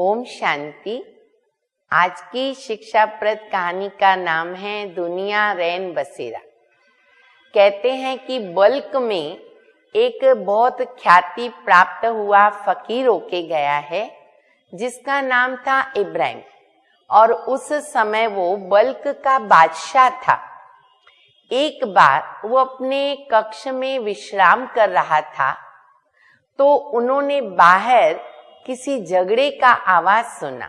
ओम शांति। आज की शिक्षाप्रद कहानी का नाम है दुनिया रैन बसेरा। कहते हैं कि बल्क में एक बहुत ख्याति प्राप्त हुआ फकीर होके गया है जिसका नाम था इब्राहिम, और उस समय वो बल्क का बादशाह था। एक बार वो अपने कक्ष में विश्राम कर रहा था तो उन्होंने बाहर किसी झगड़े का आवाज सुना।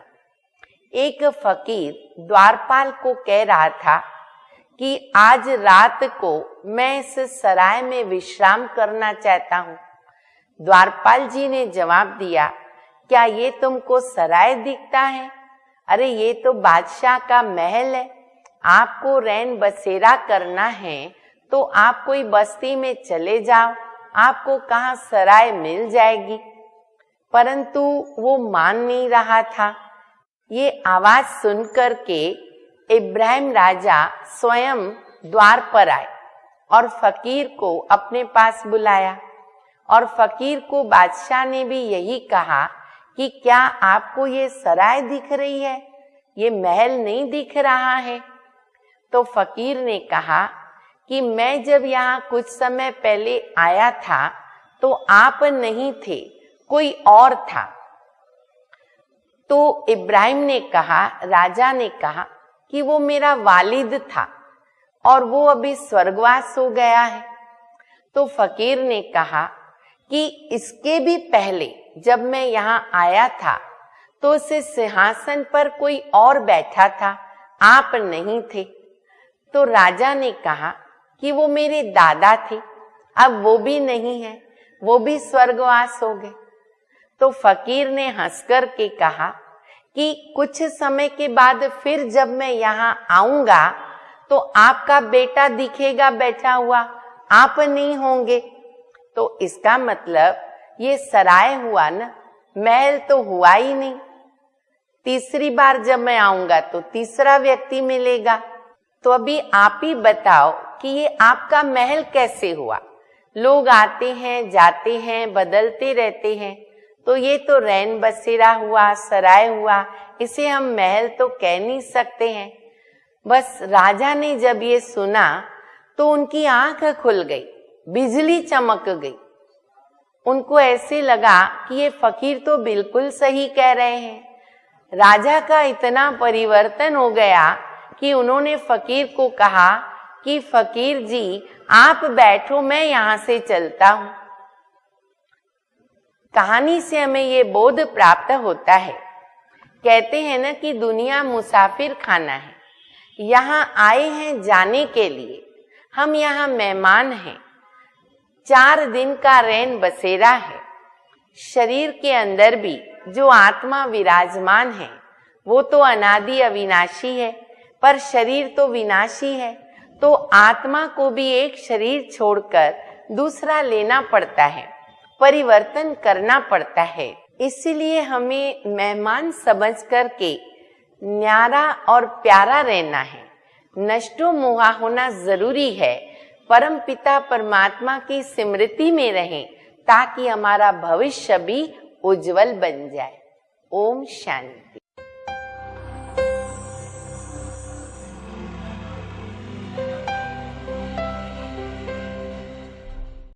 एक फकीर द्वारपाल को कह रहा था कि आज रात को मैं इस सराय में विश्राम करना चाहता हूँ। द्वारपाल जी ने जवाब दिया, क्या ये तुमको सराय दिखता है? अरे ये तो बादशाह का महल है। आपको रैन बसेरा करना है तो आप कोई बस्ती में चले जाओ, आपको कहाँ सराय मिल जाएगी। परंतु वो मान नहीं रहा था। ये आवाज सुनकर के इब्राहिम राजा स्वयं द्वार पर आए और फकीर को अपने पास बुलाया, और फकीर को बादशाह ने भी यही कहा कि क्या आपको ये सराय दिख रही है, ये महल नहीं दिख रहा है? तो फकीर ने कहा कि मैं जब यहाँ कुछ समय पहले आया था तो आप नहीं थे, कोई और था। तो इब्राहिम ने कहा, राजा ने कहा कि वो मेरा वालिद था और वो अभी स्वर्गवास हो गया है। तो फकीर ने कहा कि इसके भी पहले जब मैं यहाँ आया था तो उस सिंहासन पर कोई और बैठा था, आप नहीं थे। तो राजा ने कहा कि वो मेरे दादा थे, अब वो भी नहीं है, वो भी स्वर्गवास हो गए। तो फकीर ने हंसकर के कहा कि कुछ समय के बाद फिर जब मैं यहाँ आऊंगा तो आपका बेटा दिखेगा बैठा हुआ, आप नहीं होंगे। तो इसका मतलब ये सराय हुआ ना, महल तो हुआ ही नहीं। तीसरी बार जब मैं आऊंगा तो तीसरा व्यक्ति मिलेगा। तो अभी आप ही बताओ कि ये आपका महल कैसे हुआ? लोग आते हैं जाते हैं, बदलते रहते हैं, तो ये तो रैन बसेरा हुआ, सराय हुआ, इसे हम महल तो कह नहीं सकते हैं। बस राजा ने जब ये सुना तो उनकी आंख खुल गई, बिजली चमक गई। उनको ऐसे लगा कि ये फकीर तो बिल्कुल सही कह रहे हैं। राजा का इतना परिवर्तन हो गया कि उन्होंने फकीर को कहा कि फकीर जी आप बैठो, मैं यहाँ से चलता हूँ। कहानी से हमें ये बोध प्राप्त होता है। कहते हैं ना कि दुनिया मुसाफिर खाना है, यहाँ आए हैं जाने के लिए, हम यहाँ मेहमान हैं। 4 दिन का रैन बसेरा है। शरीर के अंदर भी जो आत्मा विराजमान है वो तो अनादि अविनाशी है, पर शरीर तो विनाशी है। तो आत्मा को भी एक शरीर छोड़कर दूसरा लेना पड़ता है, परिवर्तन करना पड़ता है। इसलिए हमें मेहमान समझ करके न्यारा और प्यारा रहना है। नष्टो मोहा होना जरूरी है। परम पिता परमात्मा की स्मृति में रहें ताकि हमारा भविष्य भी उज्जवल बन जाए। ओम शांति।